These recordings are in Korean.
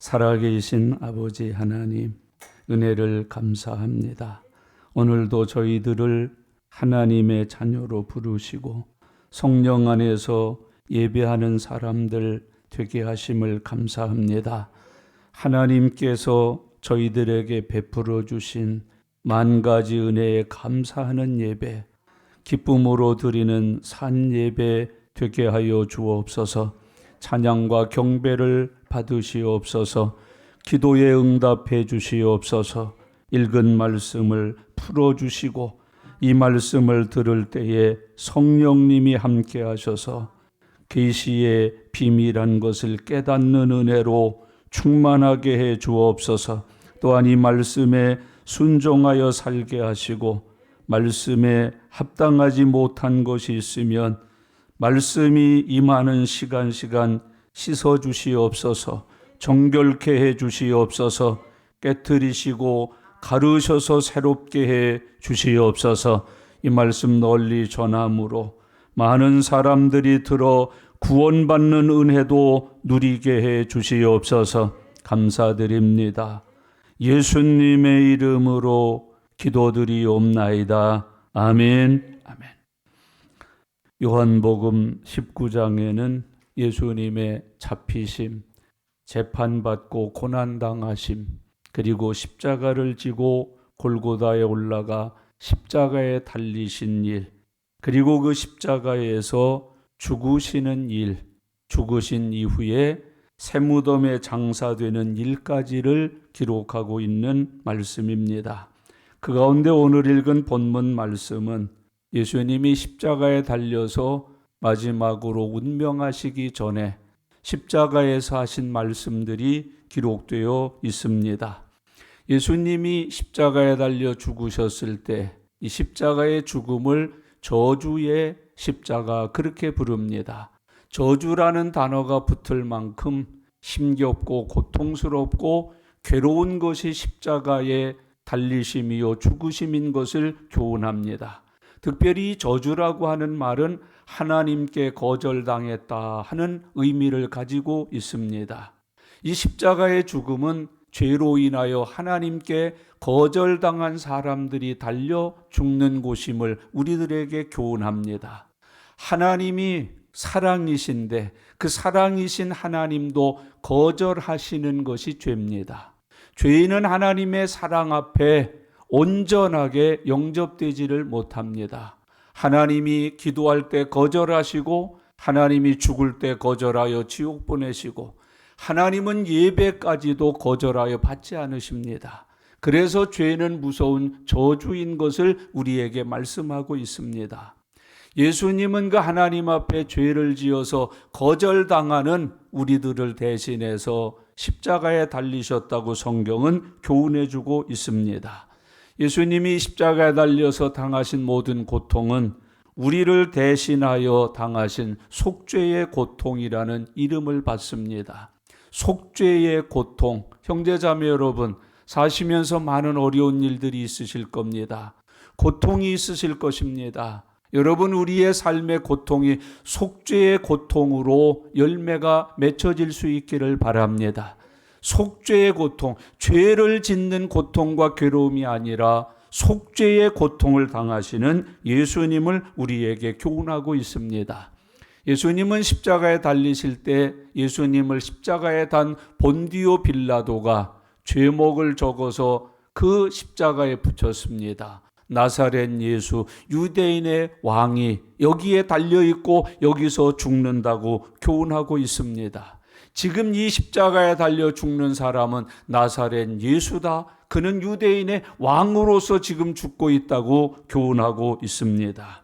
살아계신 아버지 하나님, 은혜를 감사합니다. 오늘도 저희들을 하나님의 자녀로 부르시고 성령 안에서 예배하는 사람들 되게 하심을 감사합니다. 하나님께서 저희들에게 베풀어 주신 만 가지 은혜에 감사하는 예배, 기쁨으로 드리는 산 예배 되게 하여 주옵소서. 찬양과 경배를 받으시옵소서. 기도에 응답해 주시옵소서. 읽은 말씀을 풀어주시고 이 말씀을 들을 때에 성령님이 함께 하셔서 계시의 비밀한 것을 깨닫는 은혜로 충만하게 해 주옵소서. 또한 이 말씀에 순종하여 살게 하시고 말씀에 합당하지 못한 것이 있으면 말씀이 임하는 시간 씻어 주시옵소서. 정결케 해 주시옵소서. 깨트리시고 가르셔서 새롭게 해 주시옵소서. 이 말씀 널리 전함으로 많은 사람들이 들어 구원받는 은혜도 누리게 해 주시옵소서. 감사드립니다. 예수님의 이름으로 기도드리옵나이다. 아멘. 아멘. 요한복음 19장에는 예수님의 잡히심, 재판받고 고난당하심, 그리고 십자가를 지고 골고다에 올라가 십자가에 달리신 일, 그리고 그 십자가에서 죽으시는 일, 죽으신 이후에 새무덤에 장사되는 일까지를 기록하고 있는 말씀입니다. 그 가운데 오늘 읽은 본문 말씀은 예수님이 십자가에 달려서 마지막으로 운명하시기 전에 십자가에서 하신 말씀들이 기록되어 있습니다. 예수님이 십자가에 달려 죽으셨을 때 이 십자가의 죽음을 저주의 십자가 그렇게 부릅니다. 저주라는 단어가 붙을 만큼 힘겹고 고통스럽고 괴로운 것이 십자가에 달리심이요 죽으심인 것을 교훈합니다. 특별히 저주라고 하는 말은 하나님께 거절당했다 하는 의미를 가지고 있습니다. 이 십자가의 죽음은 죄로 인하여 하나님께 거절당한 사람들이 달려 죽는 곳임을 우리들에게 교훈합니다. 하나님이 사랑이신데 그 사랑이신 하나님도 거절하시는 것이 죄입니다. 죄인은 하나님의 사랑 앞에 온전하게 영접되지를 못합니다. 하나님이 기도할 때 거절하시고 하나님이 죽을 때 거절하여 지옥 보내시고 하나님은 예배까지도 거절하여 받지 않으십니다. 그래서 죄는 무서운 저주인 것을 우리에게 말씀하고 있습니다. 예수님은 그 하나님 앞에 죄를 지어서 거절당하는 우리들을 대신해서 십자가에 달리셨다고 성경은 교훈해 주고 있습니다. 예수님이 십자가에 달려서 당하신 모든 고통은 우리를 대신하여 당하신 속죄의 고통이라는 이름을 받습니다. 속죄의 고통, 형제자매 여러분, 사시면서 많은 어려운 일들이 있으실 겁니다. 고통이 있으실 것입니다. 여러분, 우리의 삶의 고통이 속죄의 고통으로 열매가 맺혀질 수 있기를 바랍니다. 속죄의 고통, 죄를 짓는 고통과 괴로움이 아니라 속죄의 고통을 당하시는 예수님을 우리에게 교훈하고 있습니다. 예수님은 십자가에 달리실 때 예수님을 십자가에 단 본디오 빌라도가 죄목을 적어서 그 십자가에 붙였습니다. 나사렛 예수, 유대인의 왕이 여기에 달려있고 여기서 죽는다고 교훈하고 있습니다. 지금 이 십자가에 달려 죽는 사람은 나사렛 예수다. 그는 유대인의 왕으로서 지금 죽고 있다고 교훈하고 있습니다.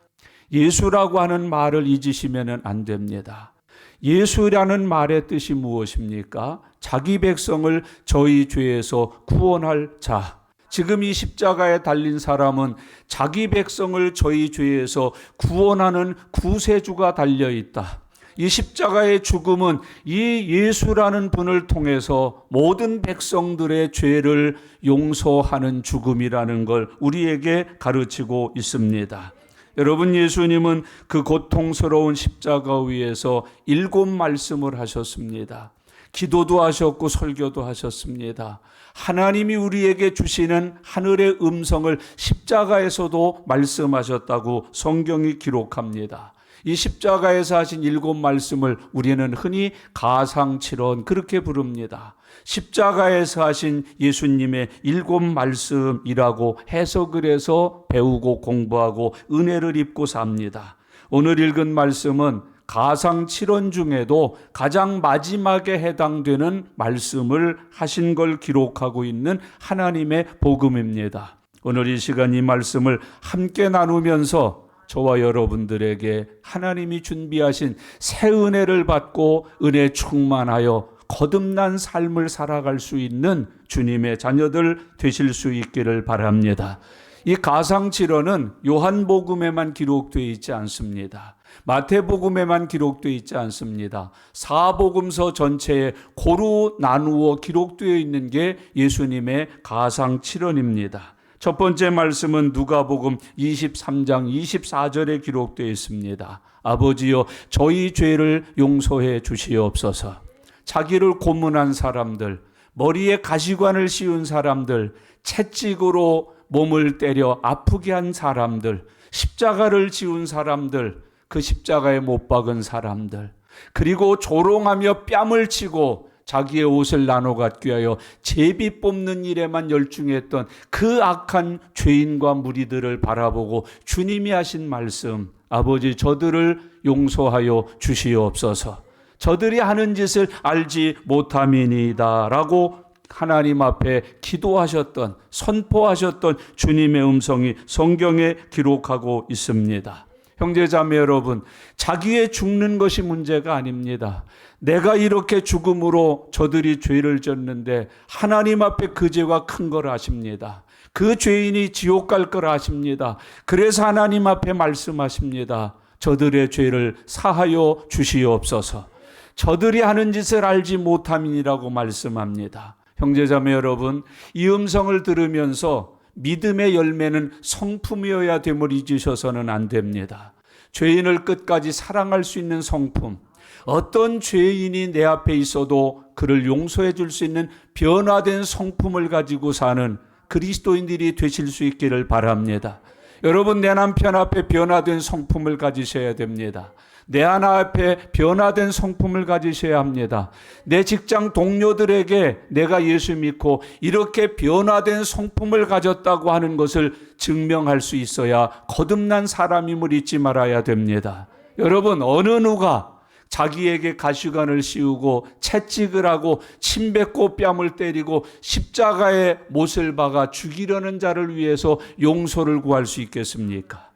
예수라고 하는 말을 잊으시면 안 됩니다. 예수라는 말의 뜻이 무엇입니까? 자기 백성을 저희 죄에서 구원할 자. 지금 이 십자가에 달린 사람은 자기 백성을 저희 죄에서 구원하는 구세주가 달려있다. 이 십자가의 죽음은 이 예수라는 분을 통해서 모든 백성들의 죄를 용서하는 죽음이라는 걸 우리에게 가르치고 있습니다. 여러분, 예수님은 그 고통스러운 십자가 위에서 7 말씀을 하셨습니다. 기도도 하셨고 설교도 하셨습니다. 하나님이 우리에게 주시는 하늘의 음성을 십자가에서도 말씀하셨다고 성경이 기록합니다. 이 십자가에서 하신 7 말씀을 우리는 흔히 가상칠언 그렇게 부릅니다. 십자가에서 하신 예수님의 7 말씀이라고 해석을 해서 배우고 공부하고 은혜를 입고 삽니다. 오늘 읽은 말씀은 가상칠언 중에도 가장 마지막에 해당되는 말씀을 하신 걸 기록하고 있는 하나님의 복음입니다. 오늘 이 시간 이 말씀을 함께 나누면서 저와 여러분들에게 하나님이 준비하신 새 은혜를 받고 은혜 충만하여 거듭난 삶을 살아갈 수 있는 주님의 자녀들 되실 수 있기를 바랍니다. 이 가상칠언은 요한복음에만 기록되어 있지 않습니다. 마태복음에만 기록되어 있지 않습니다. 사복음서 전체에 고루 나누어 기록되어 있는 게 예수님의 가상칠언입니다. 첫 번째 말씀은 누가복음 23장 24절에 기록되어 있습니다. 아버지여 저희 죄를 용서해 주시옵소서. 자기를 고문한 사람들, 머리에 가시관을 씌운 사람들, 채찍으로 몸을 때려 아프게 한 사람들, 십자가를 지운 사람들, 그 십자가에 못 박은 사람들, 그리고 조롱하며 뺨을 치고 자기의 옷을 나눠 갖기 위하여 제비 뽑는 일에만 열중했던 그 악한 죄인과 무리들을 바라보고 주님이 하신 말씀, 아버지 저들을 용서하여 주시옵소서. 저들이 하는 짓을 알지 못함이니이다 라고 하나님 앞에 기도하셨던, 선포하셨던 주님의 음성이 성경에 기록하고 있습니다. 형제자매 여러분, 자기의 죽는 것이 문제가 아닙니다. 내가 이렇게 죽음으로 저들이 죄를 졌는데 하나님 앞에 그 죄가 큰 걸 아십니다. 그 죄인이 지옥 갈 걸 아십니다. 그래서 하나님 앞에 말씀하십니다. 저들의 죄를 사하여 주시옵소서. 저들이 하는 짓을 알지 못함이라고 말씀합니다. 형제자매 여러분, 이 음성을 들으면서 믿음의 열매는 성품이어야 됨을 잊으셔서는 안 됩니다. 죄인을 끝까지 사랑할 수 있는 성품, 어떤 죄인이 내 앞에 있어도 그를 용서해 줄 수 있는 변화된 성품을 가지고 사는 그리스도인들이 되실 수 있기를 바랍니다. 여러분, 내 남편 앞에 변화된 성품을 가지셔야 됩니다. 내 하나 앞에 변화된 성품을 가지셔야 합니다. 내 직장 동료들에게 내가 예수 믿고 이렇게 변화된 성품을 가졌다고 하는 것을 증명할 수 있어야 거듭난 사람임을 잊지 말아야 됩니다. 여러분, 어느 누가 자기에게 가시관을 씌우고 채찍을 하고 침 뱉고 뺨을 때리고 십자가에 못을 박아 죽이려는 자를 위해서 용서를 구할 수 있겠습니까?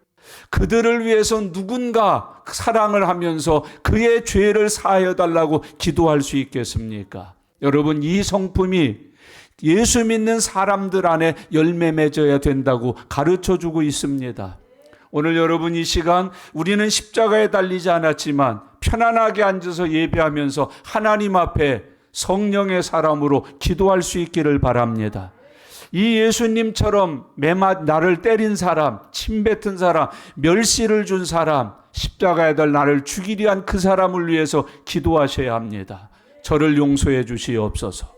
그들을 위해서 누군가 사랑을 하면서 그의 죄를 사하여 달라고 기도할 수 있겠습니까? 여러분, 이 성품이 예수 믿는 사람들 안에 열매 맺어야 된다고 가르쳐주고 있습니다. 오늘 여러분, 이 시간 우리는 십자가에 달리지 않았지만 편안하게 앉아서 예배하면서 하나님 앞에 성령의 사람으로 기도할 수 있기를 바랍니다. 이 예수님처럼 나를 때린 사람, 침 뱉은 사람, 멸시를 준 사람, 십자가에 달 나를 죽이려 한 그 사람을 위해서 기도하셔야 합니다. 저를 용서해 주시옵소서.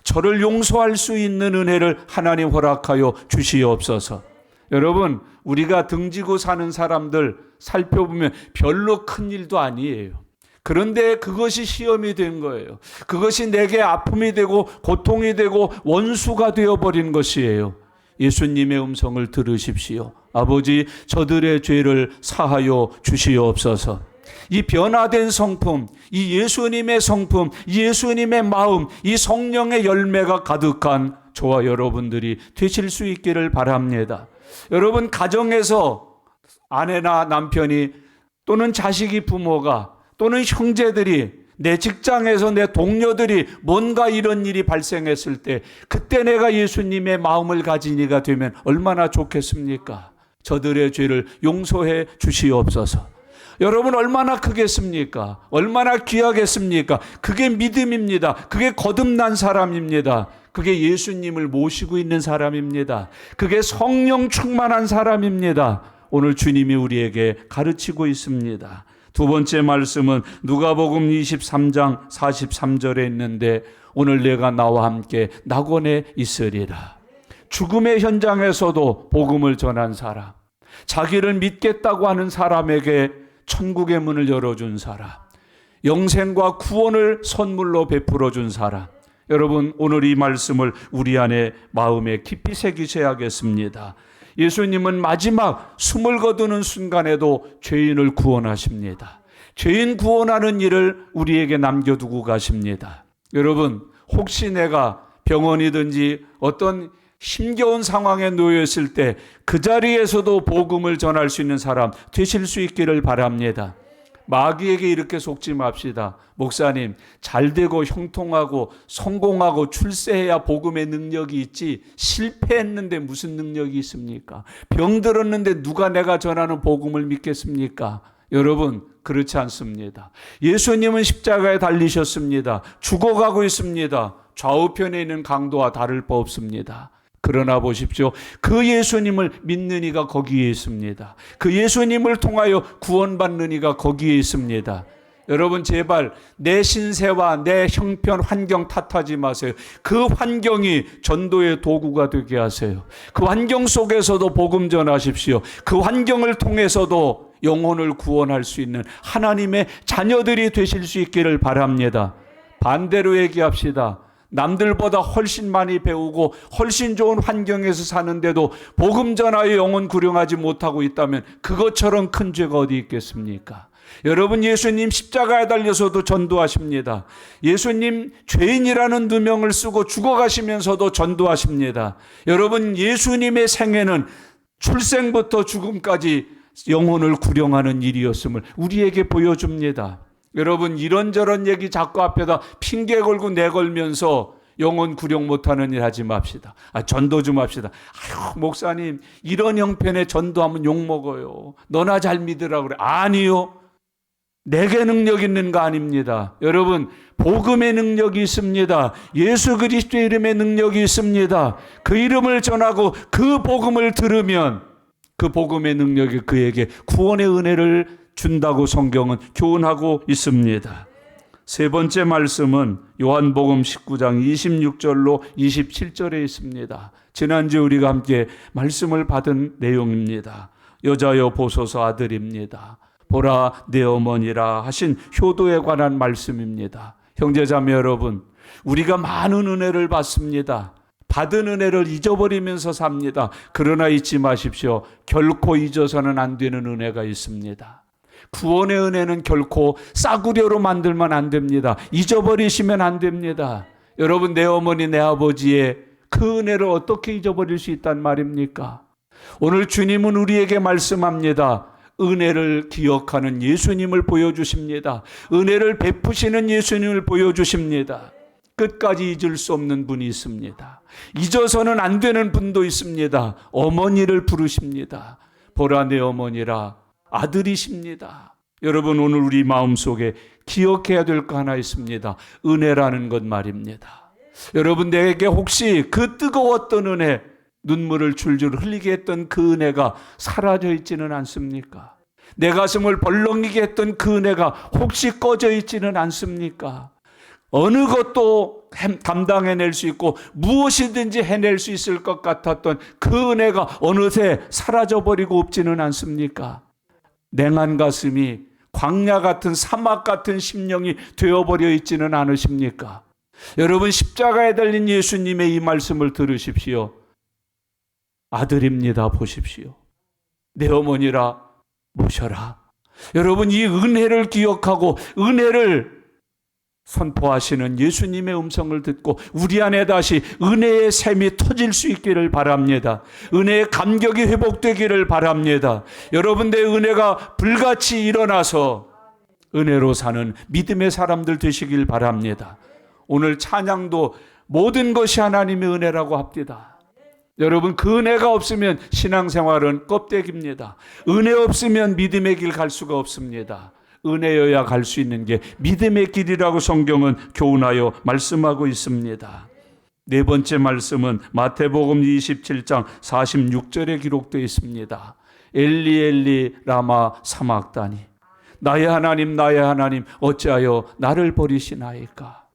저를 용서할 수 있는 은혜를 하나님 허락하여 주시옵소서. 여러분, 우리가 등지고 사는 사람들 살펴보면 별로 큰 일도 아니에요. 그런데 그것이 시험이 된 거예요. 그것이 내게 아픔이 되고 고통이 되고 원수가 되어버린 것이에요. 예수님의 음성을 들으십시오. 아버지, 저들의 죄를 사하여 주시옵소서. 이 변화된 성품, 이 예수님의 성품, 이 예수님의 마음, 이 성령의 열매가 가득한 저와 여러분들이 되실 수 있기를 바랍니다. 여러분, 가정에서 아내나 남편이 또는 자식이 부모가 또는 형제들이 내 직장에서 내 동료들이 뭔가 이런 일이 발생했을 때 그때 내가 예수님의 마음을 가진 이가 되면 얼마나 좋겠습니까? 저들의 죄를 용서해 주시옵소서. 여러분, 얼마나 크겠습니까? 얼마나 귀하겠습니까? 그게 믿음입니다. 그게 거듭난 사람입니다. 그게 예수님을 모시고 있는 사람입니다. 그게 성령 충만한 사람입니다. 오늘 주님이 우리에게 가르치고 있습니다. 두 번째 말씀은 누가복음 23장 43절에 있는데 오늘 내가 나와 함께 낙원에 있으리라. 죽음의 현장에서도 복음을 전한 사람, 자기를 믿겠다고 하는 사람에게 천국의 문을 열어준 사람, 영생과 구원을 선물로 베풀어 준 사람. 여러분, 오늘 이 말씀을 우리 안에 마음에 깊이 새기셔야겠습니다. 예수님은 마지막 숨을 거두는 순간에도 죄인을 구원하십니다. 죄인 구원하는 일을 우리에게 남겨두고 가십니다. 여러분, 혹시 내가 병원이든지 어떤 힘겨운 상황에 놓여 있을 때 그 자리에서도 복음을 전할 수 있는 사람 되실 수 있기를 바랍니다. 마귀에게 이렇게 속지 맙시다. 목사님, 잘되고 형통하고 성공하고 출세해야 복음의 능력이 있지, 실패했는데 무슨 능력이 있습니까? 병들었는데 누가 내가 전하는 복음을 믿겠습니까? 여러분, 그렇지 않습니다. 예수님은 십자가에 달리셨습니다. 죽어가고 있습니다. 좌우편에 있는 강도와 다를 바 없습니다. 그러나 보십시오. 그 예수님을 믿는 이가 거기에 있습니다. 그 예수님을 통하여 구원받는 이가 거기에 있습니다. 여러분, 제발 내 신세와 내 형편, 환경 탓하지 마세요. 그 환경이 전도의 도구가 되게 하세요. 그 환경 속에서도 복음 전하십시오. 그 환경을 통해서도 영혼을 구원할 수 있는 하나님의 자녀들이 되실 수 있기를 바랍니다. 반대로 얘기합시다. 남들보다 훨씬 많이 배우고 훨씬 좋은 환경에서 사는데도 복음 전하여 영혼 구령하지 못하고 있다면 그것처럼 큰 죄가 어디 있겠습니까? 여러분, 예수님 십자가에 달려서도 전도하십니다. 예수님 죄인이라는 누명을 쓰고 죽어가시면서도 전도하십니다. 여러분, 예수님의 생애는 출생부터 죽음까지 영혼을 구령하는 일이었음을 우리에게 보여줍니다. 여러분, 이런저런 얘기 자꾸 앞에다 핑계 걸고 내걸면서 영혼 구령 못하는 일 하지 맙시다. 전도 좀 합시다. 아유, 목사님, 이런 형편에 전도하면 욕먹어요. 너나 잘 믿으라고 그래. 아니요. 내게 능력 있는 거 아닙니다. 여러분, 복음의 능력이 있습니다. 예수 그리스도의 이름의 능력이 있습니다. 그 이름을 전하고 그 복음을 들으면 그 복음의 능력이 그에게 구원의 은혜를 준다고 성경은 교훈하고 있습니다. 세 번째 말씀은 요한복음 19장 26절로 27절에 있습니다. 지난주 우리가 함께 말씀을 받은 내용입니다. 여자여 보소서 아들입니다. 보라 내 어머니라 하신 효도에 관한 말씀입니다. 형제자매 여러분, 우리가 많은 은혜를 받습니다. 받은 은혜를 잊어버리면서 삽니다. 그러나 잊지 마십시오. 결코 잊어서는 안 되는 은혜가 있습니다. 구원의 은혜는 결코 싸구려로 만들면 안 됩니다. 잊어버리시면 안 됩니다. 여러분, 내 어머니 내 아버지의 그 은혜를 어떻게 잊어버릴 수 있단 말입니까? 오늘 주님은 우리에게 말씀합니다. 은혜를 기억하는 예수님을 보여주십니다. 은혜를 베푸시는 예수님을 보여주십니다. 끝까지 잊을 수 없는 분이 있습니다. 잊어서는 안 되는 분도 있습니다. 어머니를 부르십니다. 보라 내 어머니라, 아들이십니다. 여러분, 오늘 우리 마음속에 기억해야 될 거 하나 있습니다. 은혜라는 것 말입니다. 여러분, 내게 혹시 그 뜨거웠던 은혜, 눈물을 줄줄 흘리게 했던 그 은혜가 사라져 있지는 않습니까? 내 가슴을 벌렁이게 했던 그 은혜가 혹시 꺼져 있지는 않습니까? 어느 것도 감당해낼 수 있고 무엇이든지 해낼 수 있을 것 같았던 그 은혜가 어느새 사라져버리고 없지는 않습니까? 냉한 가슴이 광야 같은 사막 같은 심령이 되어버려 있지는 않으십니까? 여러분, 십자가에 달린 예수님의 이 말씀을 들으십시오. 아들입니다. 보십시오. 내 어머니라 모셔라. 여러분, 이 은혜를 기억하고 은혜를 선포하시는 예수님의 음성을 듣고 우리 안에 다시 은혜의 샘이 터질 수 있기를 바랍니다. 은혜의 감격이 회복되기를 바랍니다. 여러분, 내 은혜가 불같이 일어나서 은혜로 사는 믿음의 사람들 되시길 바랍니다. 오늘 찬양도 모든 것이 하나님의 은혜라고 합니다. 여러분, 그 은혜가 없으면 신앙생활은 껍데기입니다. 은혜 없으면 믿음의 길 갈 수가 없습니다. 은혜여야 갈 수 있는 게 믿음의 길이라고 성경은 교훈하여 말씀하고 있습니다. 네 번째 말씀은 마태복음 27장 46절에 기록되어 있습니다. 엘리 엘리 라마 사막다니, 나의 하나님, 나의 하나님, 어찌하여 나를 버리시나이까?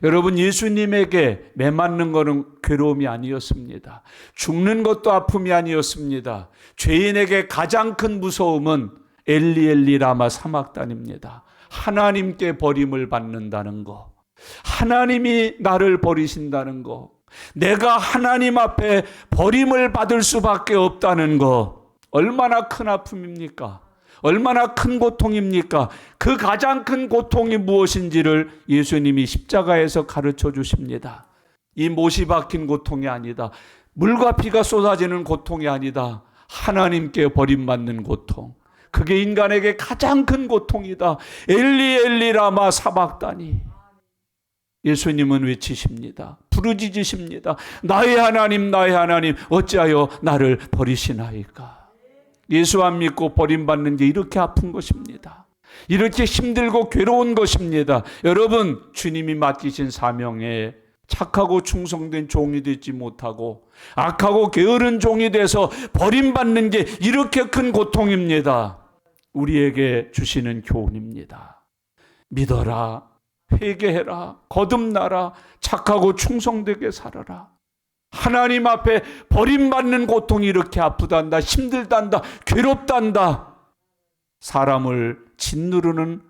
여러분, 예수님에게 매맞는 것은 괴로움이 아니었습니다. 죽는 것도 아픔이 아니었습니다. 죄인에게 가장 큰 무서움은 엘리 엘리 라마 사막단입니다. 하나님께 버림을 받는다는 거, 하나님이 나를 버리신다는 거, 내가 하나님 앞에 버림을 받을 수밖에 없다는 거, 얼마나 큰 아픔입니까? 얼마나 큰 고통입니까? 그 가장 큰 고통이 무엇인지를 예수님이 십자가에서 가르쳐 주십니다. 이 못이 박힌 고통이 아니다. 물과 피가 쏟아지는 고통이 아니다. 하나님께 버림받는 고통. 그게 인간에게 가장 큰 고통이다. 엘리 엘리 라마 사박다니. 예수님은 외치십니다. 부르짖으십니다. 나의 하나님, 나의 하나님, 어찌하여 나를 버리시나이까? 예수 안 믿고 버림받는 게 이렇게 아픈 것입니다. 이렇게 힘들고 괴로운 것입니다. 여러분, 주님이 맡기신 사명에 착하고 충성된 종이 되지 못하고 악하고 게으른 종이 돼서 버림받는 게 이렇게 큰 고통입니다. 우리에게 주시는 교훈입니다. 믿어라, 회개해라, 거듭나라, 착하고 충성되게 살아라. 하나님 앞에 버림받는 고통이 이렇게 아프단다, 힘들단다, 괴롭단다. 사람을 짓누르는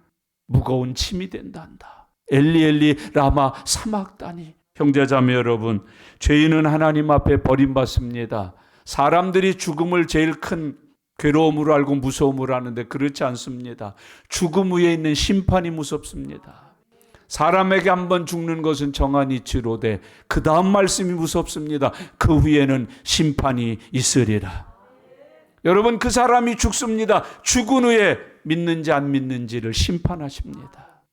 무거운 짐이 된단다. 엘리 엘리 라마 사막다니. 형제자매 여러분, 죄인은 하나님 앞에 버림받습니다. 사람들이 죽음을 제일 큰 괴로움으로 알고 무서움으로 하는데 그렇지 않습니다. 죽음 위에 있는 심판이 무섭습니다. 사람에게 한번 죽는 것은 정한 이치로되 그 다음 말씀이 무섭습니다. 그 후에는 심판이 있으리라. 여러분, 그 사람이 죽습니다. 죽은 후에 믿는지 안 믿는지를 심판하십니다.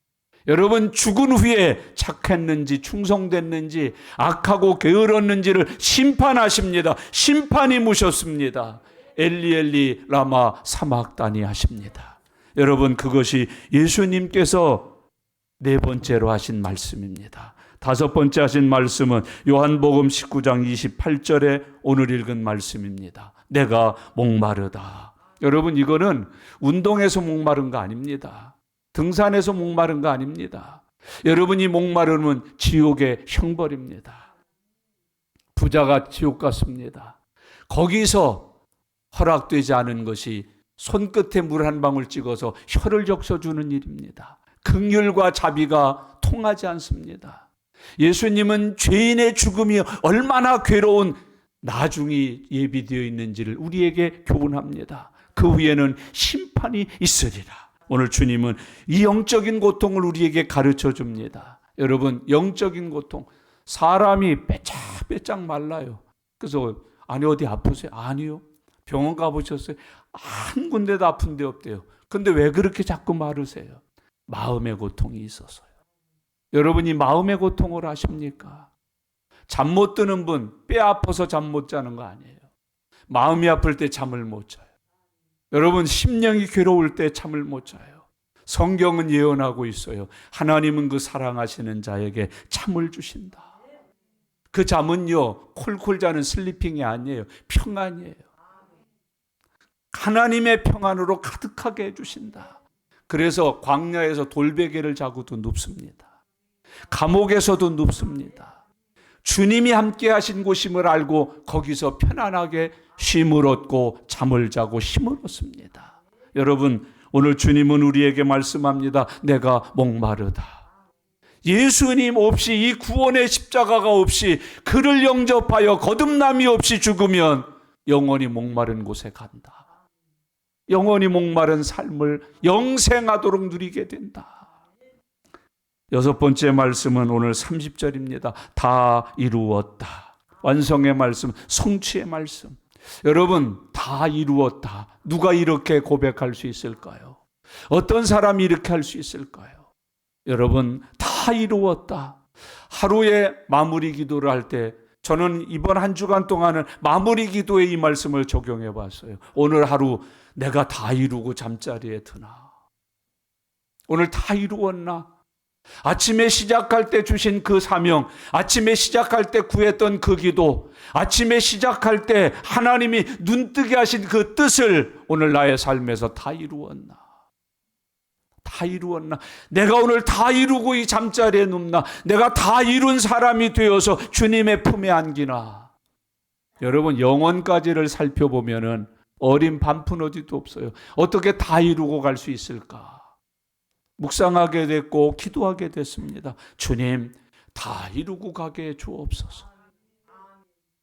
여러분, 죽은 후에 착했는지 충성됐는지 악하고 게으렀는지를 심판하십니다. 심판이 무섭습니다. 엘리 엘리 라마 사막다니 하십니다. 여러분, 그것이 예수님께서 네 번째로 하신 말씀입니다. 다섯 번째 하신 말씀은 요한복음 19장 28절에 오늘 읽은 말씀입니다. 내가 목마르다. 여러분, 이거는 운동에서 목마른 거 아닙니다. 등산에서 목마른 거 아닙니다. 여러분이 목마르면 지옥의 형벌입니다. 부자가 지옥 갔습니다. 거기서 허락되지 않은 것이 손끝에 물 한 방울 찍어서 혀를 적셔주는 일입니다. 긍휼과 자비가 통하지 않습니다. 예수님은 죄인의 죽음이 얼마나 괴로운 나중이 예비되어 있는지를 우리에게 교훈합니다. 그 후에는 심판이 있으리라. 오늘 주님은 이 영적인 고통을 우리에게 가르쳐 줍니다. 여러분, 영적인 고통, 사람이 빼짝빼짝 말라요. 그래서 아니 어디 아프세요? 아니요. 병원 가보셨어요? 한 군데도 아픈 데 없대요. 근데 왜 그렇게 자꾸 마르세요? 마음의 고통이 있어서요. 여러분이 마음의 고통을 아십니까? 잠 못 드는 분, 뼈 아파서 잠 못 자는 거 아니에요. 마음이 아플 때 잠을 못 자요. 여러분, 심령이 괴로울 때 잠을 못 자요. 성경은 예언하고 있어요. 하나님은 그 사랑하시는 자에게 잠을 주신다. 그 잠은요, 콜콜 자는 슬리핑이 아니에요. 평안이에요. 하나님의 평안으로 가득하게 해주신다. 그래서 광야에서 돌베개를 자고도 눕습니다. 감옥에서도 눕습니다. 주님이 함께 하신 곳임을 알고 거기서 편안하게 쉼을 얻고 잠을 자고 힘을 얻습니다. 여러분, 오늘 주님은 우리에게 말씀합니다. 내가 목마르다. 예수님 없이, 이 구원의 십자가가 없이, 그를 영접하여 거듭남이 없이 죽으면 영원히 목마른 곳에 간다. 영원히 목마른 삶을 영생하도록 누리게 된다. 여섯 번째 말씀은 오늘 30절입니다. 다 이루었다. 완성의 말씀, 성취의 말씀. 여러분, 다 이루었다. 누가 이렇게 고백할 수 있을까요? 어떤 사람이 이렇게 할 수 있을까요? 여러분, 다 이루었다. 하루에 마무리 기도를 할 때 저는 이번 한 주간 동안은 마무리 기도에 이 말씀을 적용해 봤어요. 오늘 하루 내가 다 이루고 잠자리에 드나? 오늘 다 이루었나? 아침에 시작할 때 주신 그 사명, 아침에 시작할 때 구했던 그 기도, 아침에 시작할 때 하나님이 눈뜨게 하신 그 뜻을 오늘 나의 삶에서 다 이루었나? 다 이루었나? 내가 오늘 다 이루고 이 잠자리에 눕나? 내가 다 이룬 사람이 되어서 주님의 품에 안기나? 여러분, 영혼까지를 살펴보면은 어린 반푼어디도 없어요. 어떻게 다 이루고 갈 수 있을까? 묵상하게 됐고 기도하게 됐습니다. 주님, 다 이루고 가게 해 주옵소서.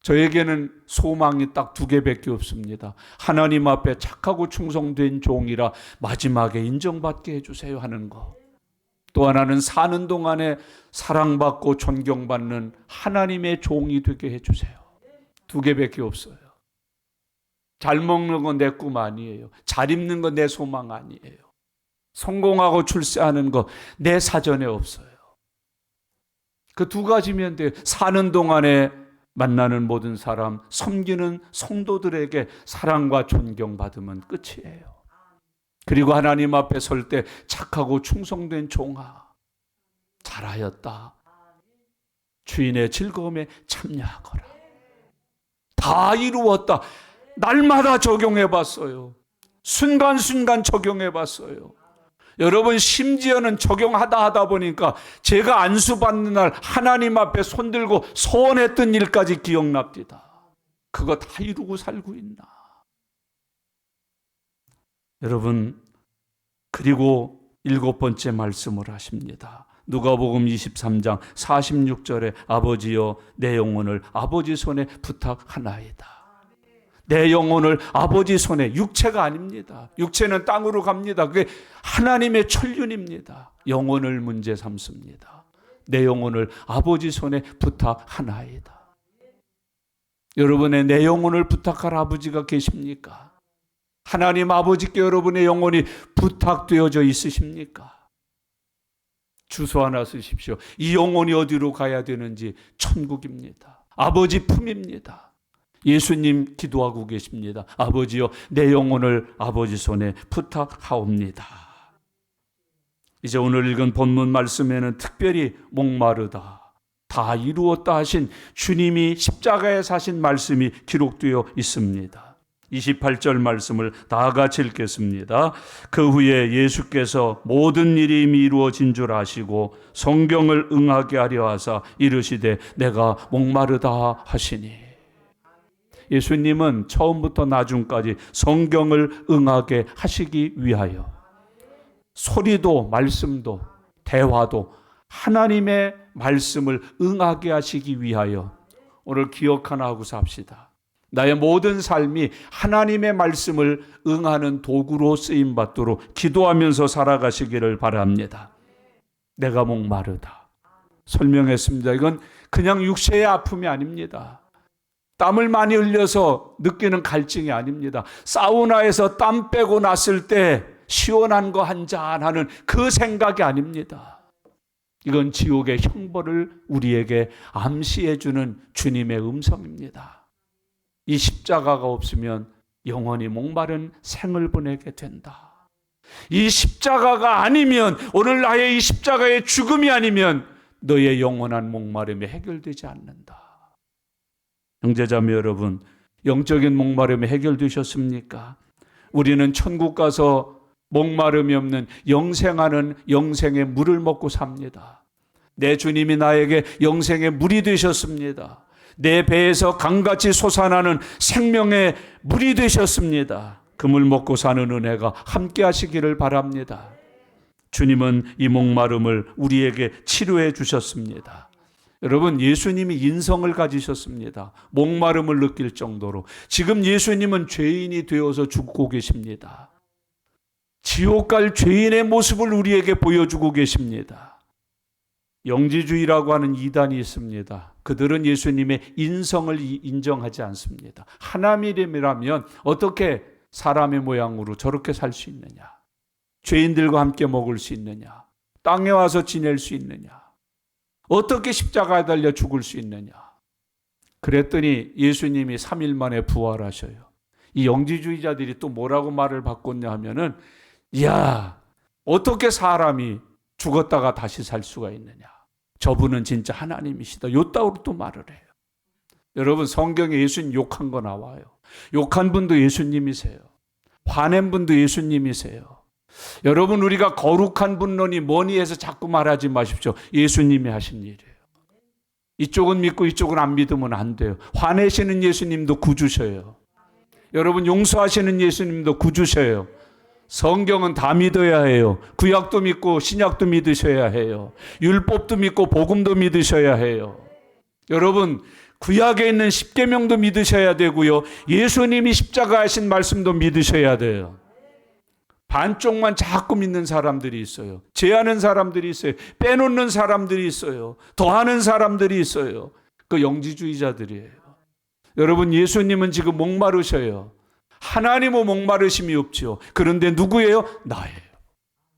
저에게는 소망이 딱 2개밖에 없습니다. 하나님 앞에 착하고 충성된 종이라 마지막에 인정받게 해주세요 하는 거. 또 하나는 사는 동안에 사랑받고 존경받는 하나님의 종이 되게 해주세요. 2개밖에 없어요. 잘 먹는 건 내 꿈 아니에요. 잘 입는 건 내 소망 아니에요. 성공하고 출세하는 거 내 사전에 없어요. 그 2가지면 돼요. 사는 동안에 만나는 모든 사람, 섬기는 성도들에게 사랑과 존경받으면 끝이에요. 그리고 하나님 앞에 설 때 착하고 충성된 종아, 잘하였다. 주인의 즐거움에 참여하거라. 다 이루었다. 날마다 적용해 봤어요. 순간순간 적용해 봤어요. 여러분, 심지어는 적용하다 하다 보니까 제가 안수받는 날 하나님 앞에 손들고 소원했던 일까지 기억납니다. 그거 다 이루고 살고 있나? 여러분, 그리고 7번째 말씀을 하십니다. 누가복음 23장 46절에 아버지여 내 영혼을 아버지 손에 부탁하나이다. 내 영혼을 아버지 손에, 육체가 아닙니다. 육체는 땅으로 갑니다. 그게 하나님의 천륜입니다. 영혼을 문제 삼습니다. 내 영혼을 아버지 손에 부탁하나이다. 여러분의 내 영혼을 부탁할 아버지가 계십니까? 하나님 아버지께 여러분의 영혼이 부탁되어져 있으십니까? 주소 하나 쓰십시오. 이 영혼이 어디로 가야 되는지 천국입니다. 아버지 품입니다. 예수님 기도하고 계십니다. 아버지여 내 영혼을 아버지 손에 부탁하옵니다. 이제 오늘 읽은 본문 말씀에는 특별히 목마르다, 다 이루었다 하신 주님이 십자가에 사신 말씀이 기록되어 있습니다. 28절 말씀을 다 같이 읽겠습니다. 그 후에 예수께서 모든 일이 이미 이루어진 줄 아시고 성경을 응하게 하려 하사 이르시되 내가 목마르다 하시니. 예수님은 처음부터 나중까지 성경을 응하게 하시기 위하여 소리도 말씀도 대화도 하나님의 말씀을 응하게 하시기 위하여 오늘 기억 하나 하고 삽시다. 나의 모든 삶이 하나님의 말씀을 응하는 도구로 쓰임받도록 기도하면서 살아가시기를 바랍니다. 내가 목마르다. 설명했습니다. 이건 그냥 육체의 아픔이 아닙니다. 땀을 많이 흘려서 느끼는 갈증이 아닙니다. 사우나에서 땀 빼고 났을 때 시원한 거 한 잔 하는 그 생각이 아닙니다. 이건 지옥의 형벌을 우리에게 암시해 주는 주님의 음성입니다. 이 십자가가 없으면 영원히 목마른 생을 보내게 된다. 이 십자가가 아니면, 오늘 나의 이 십자가의 죽음이 아니면 너의 영원한 목마름이 해결되지 않는다. 형제자매 여러분, 영적인 목마름이 해결되셨습니까? 우리는 천국 가서 목마름이 없는 영생하는 영생의 물을 먹고 삽니다. 내 주님이 나에게 영생의 물이 되셨습니다. 내 배에서 강같이 솟아나는 생명의 물이 되셨습니다. 그 물 먹고 사는 은혜가 함께 하시기를 바랍니다. 주님은 이 목마름을 우리에게 치료해 주셨습니다. 여러분, 예수님이 인성을 가지셨습니다. 목마름을 느낄 정도로. 지금 예수님은 죄인이 되어서 죽고 계십니다. 지옥 갈 죄인의 모습을 우리에게 보여주고 계십니다. 영지주의라고 하는 이단이 있습니다. 그들은 예수님의 인성을 인정하지 않습니다. 하나님이라면 어떻게 사람의 모양으로 저렇게 살 수 있느냐? 죄인들과 함께 먹을 수 있느냐? 땅에 와서 지낼 수 있느냐? 어떻게 십자가에 달려 죽을 수 있느냐? 그랬더니 예수님이 3일 만에 부활하셔요. 이 영지주의자들이 또 뭐라고 말을 바꿨냐 하면은, 야, 어떻게 사람이 죽었다가 다시 살 수가 있느냐? 저분은 진짜 하나님이시다. 요따구로 또 말을 해요. 여러분, 성경에 예수님 욕한 거 나와요. 욕한 분도 예수님이세요. 화낸 분도 예수님이세요. 여러분, 우리가 거룩한 분론이 뭐니 해서 자꾸 말하지 마십시오. 예수님이 하신 일이에요. 이쪽은 믿고 이쪽은 안 믿으면 안 돼요. 화내시는 예수님도 구주셔요. 여러분, 용서하시는 예수님도 구주셔요. 성경은 다 믿어야 해요. 구약도 믿고 신약도 믿으셔야 해요. 율법도 믿고 복음도 믿으셔야 해요. 여러분, 구약에 있는 십계명도 믿으셔야 되고요. 예수님이 십자가 하신 말씀도 믿으셔야 돼요. 반쪽만 자꾸 믿는 사람들이 있어요. 제하는 사람들이 있어요. 빼놓는 사람들이 있어요. 더하는 사람들이 있어요. 그 영지주의자들이에요. 여러분, 예수님은 지금 목마르셔요. 하나님은 목마르심이 없죠. 그런데 누구예요? 나예요.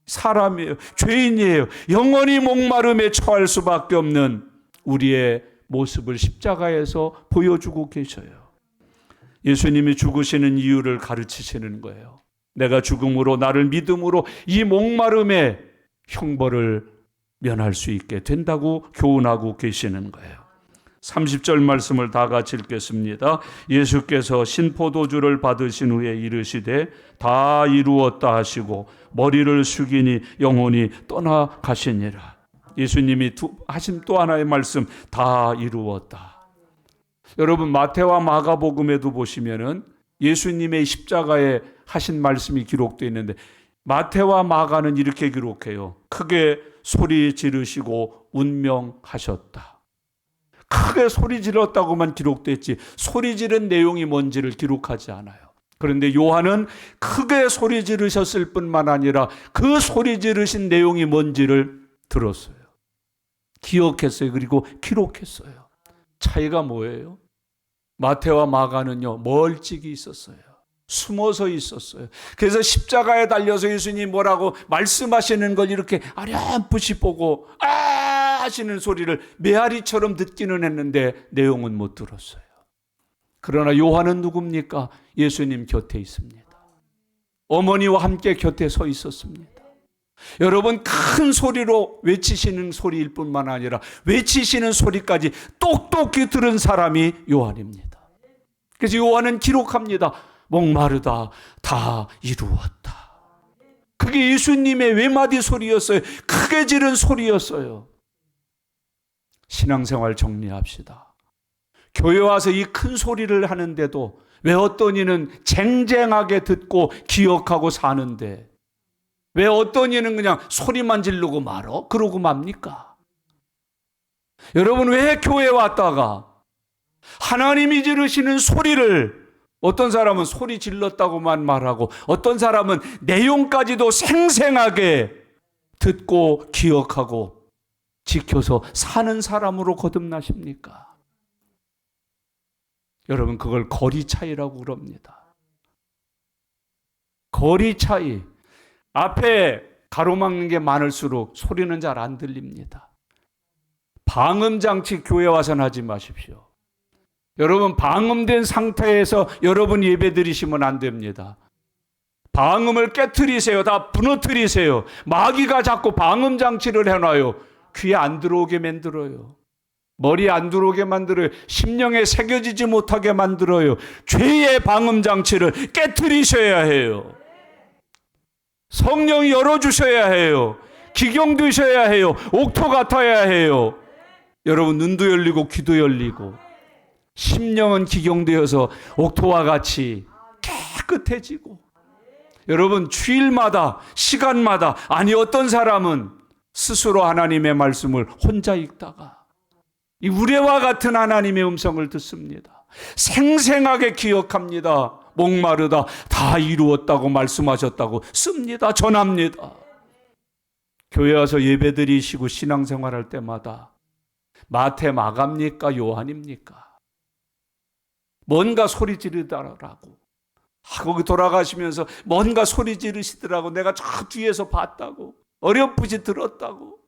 사람이에요. 죄인이에요. 영원히 목마름에 처할 수밖에 없는 우리의 모습을 십자가에서 보여주고 계셔요. 예수님이 죽으시는 이유를 가르치시는 거예요. 내가 죽음으로 나를 믿음으로 이 목마름의 형벌을 면할 수 있게 된다고 교훈하고 계시는 거예요. 30절 말씀을 다 같이 읽겠습니다. 예수께서 신포도주를 받으신 후에 이르시되 다 이루었다 하시고 머리를 숙이니 영혼이 떠나가시니라. 예수님이 하신 또 하나의 말씀, 다 이루었다. 여러분, 마태와 마가복음에도 보시면은 예수님의 십자가에 하신 말씀이 기록되어 있는데 마태와 마가는 이렇게 기록해요. 크게 소리 지르시고 운명하셨다. 크게 소리 질렀다고만 기록됐지 소리 지른 내용이 뭔지를 기록하지 않아요. 그런데 요한은 크게 소리 지르셨을 뿐만 아니라 그 소리 지르신 내용이 뭔지를 들었어요. 기억했어요. 그리고 기록했어요. 차이가 뭐예요? 마태와 마가는요, 멀찍이 있었어요. 숨어서 있었어요. 그래서 십자가에 달려서 예수님이 뭐라고 말씀하시는 걸 이렇게 아련풋이 보고 하시는 소리를 메아리처럼 듣기는 했는데 내용은 못 들었어요. 그러나 요한은 누굽니까? 예수님 곁에 있습니다. 어머니와 함께 곁에 서 있었습니다. 여러분, 큰 소리로 외치시는 소리일 뿐만 아니라 외치시는 소리까지 똑똑히 들은 사람이 요한입니다. 그래서 요한은 기록합니다. 목마르다, 다 이루었다. 그게 예수님의 외마디 소리였어요. 크게 지른 소리였어요. 신앙생활 정리합시다. 교회 와서 이 큰 소리를 하는데도 왜 어떤 이는 쟁쟁하게 듣고 기억하고 사는데 왜 어떤 이는 그냥 소리만 지르고 말어? 그러고 맙니까? 여러분, 왜 교회에 왔다가 하나님이 지르시는 소리를 어떤 사람은 소리 질렀다고만 말하고 어떤 사람은 내용까지도 생생하게 듣고 기억하고 지켜서 사는 사람으로 거듭나십니까? 여러분, 그걸 거리 차이라고 그럽니다. 거리 차이. 앞에 가로막는 게 많을수록 소리는 잘 안 들립니다. 방음장치 교회 와서는 하지 마십시오. 여러분, 방음된 상태에서 여러분 예배 드리시면 안 됩니다. 방음을 깨트리세요. 다 부너뜨리세요. 마귀가 자꾸 방음장치를 해놔요. 귀에 안 들어오게 만들어요. 머리에 안 들어오게 만들어요. 심령에 새겨지지 못하게 만들어요. 죄의 방음장치를 깨트리셔야 해요. 성령이 열어주셔야 해요. 기경드셔야 해요. 옥토 같아야 해요. 여러분, 눈도 열리고 귀도 열리고 심령은 기경되어서 옥토와 같이 깨끗해지고 여러분, 주일마다 시간마다 아니 어떤 사람은 스스로 하나님의 말씀을 혼자 읽다가 이 우레와 같은 하나님의 음성을 듣습니다. 생생하게 기억합니다. 목마르다, 다 이루었다고 말씀하셨다고 씁니다. 전합니다. 교회 와서 예배 드리시고 신앙생활할 때마다 마태, 마가입니까? 요한입니까? 뭔가 소리 지르더라고. 거기 돌아가시면서 뭔가 소리 지르시더라고. 내가 저 뒤에서 봤다고. 어렴풋이 들었다고.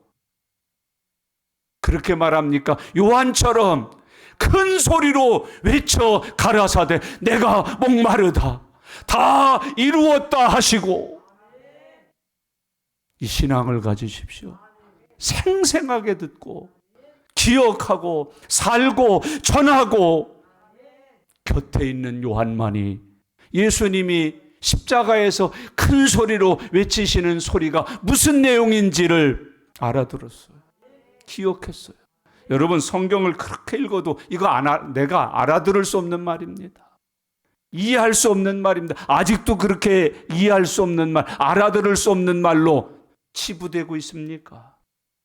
그렇게 말합니까? 요한처럼 큰 소리로 외쳐 가라사대 내가 목마르다, 다 이루었다 하시고 이 신앙을 가지십시오. 생생하게 듣고 기억하고 살고 전하고 곁에 있는 요한만이 예수님이 십자가에서 큰 소리로 외치시는 소리가 무슨 내용인지를 알아들었어요. 기억했어요. 여러분, 성경을 그렇게 읽어도 이거 내가 알아들을 수 없는 말입니다. 이해할 수 없는 말입니다. 아직도 그렇게 이해할 수 없는 말, 알아들을 수 없는 말로 치부되고 있습니까?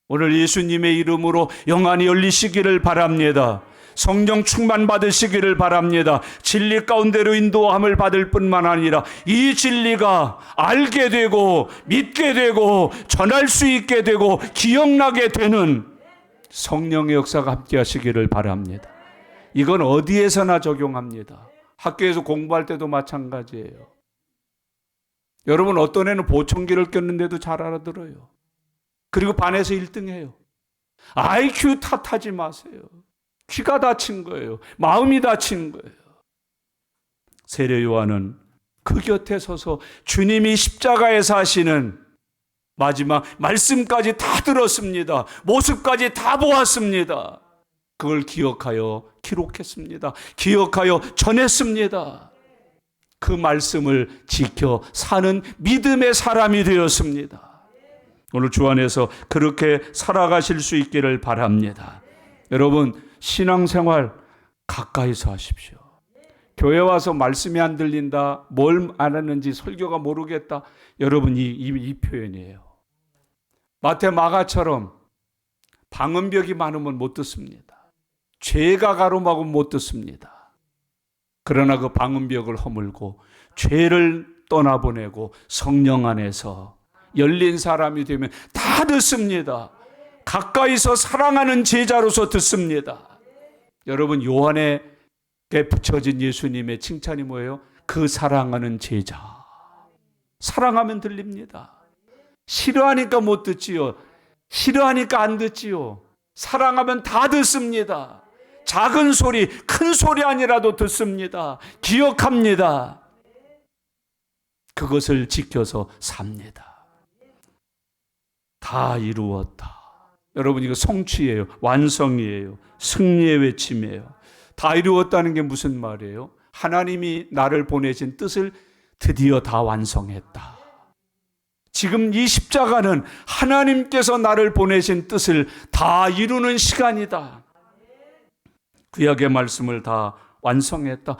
오늘 예수님의 이름으로 영안이 열리시기를 바랍니다. 성령 충만 받으시기를 바랍니다. 진리 가운데로 인도함을 받을 뿐만 아니라 이 진리가 알게 되고 믿게 되고 전할 수 있게 되고 기억나게 되는 성령의 역사가 함께 하시기를 바랍니다. 이건 어디에서나 적용합니다. 학교에서 공부할 때도 마찬가지예요. 여러분, 어떤 애는 보청기를 꼈는데도 잘 알아들어요. 그리고 반에서 1등해요. IQ 탓하지 마세요. 귀가 다친 거예요. 마음이 다친 거예요. 세례 요한은 그 곁에 서서 주님이 십자가에서 하시는 마지막 말씀까지 다 들었습니다. 모습까지 다 보았습니다. 그걸 기억하여 기록했습니다. 기억하여 전했습니다. 그 말씀을 지켜 사는 믿음의 사람이 되었습니다. 오늘 주 안에서 그렇게 살아가실 수 있기를 바랍니다. 여러분, 신앙생활 가까이서 하십시오. 교회 와서 말씀이 안 들린다, 뭘 알았는지 설교가 모르겠다. 여러분, 이 표현이에요. 마태 마가처럼 방음벽이 많으면 못 듣습니다. 죄가 가로막으면 못 듣습니다. 그러나 그 방음벽을 허물고 죄를 떠나보내고 성령 안에서 열린 사람이 되면 다 듣습니다. 가까이서 사랑하는 제자로서 듣습니다. 여러분, 요한에게 붙여진 예수님의 칭찬이 뭐예요? 그 사랑하는 제자. 사랑하면 들립니다. 싫어하니까 못 듣지요. 싫어하니까 안 듣지요. 사랑하면 다 듣습니다. 작은 소리, 큰 소리 아니라도 듣습니다. 기억합니다. 그것을 지켜서 삽니다. 다 이루었다. 여러분, 이거 성취예요. 완성이에요. 승리의 외침이에요. 다 이루었다는 게 무슨 말이에요? 하나님이 나를 보내신 뜻을 드디어 다 완성했다. 지금 이 십자가는 하나님께서 나를 보내신 뜻을 다 이루는 시간이다. 구약의 말씀을 다 완성했다.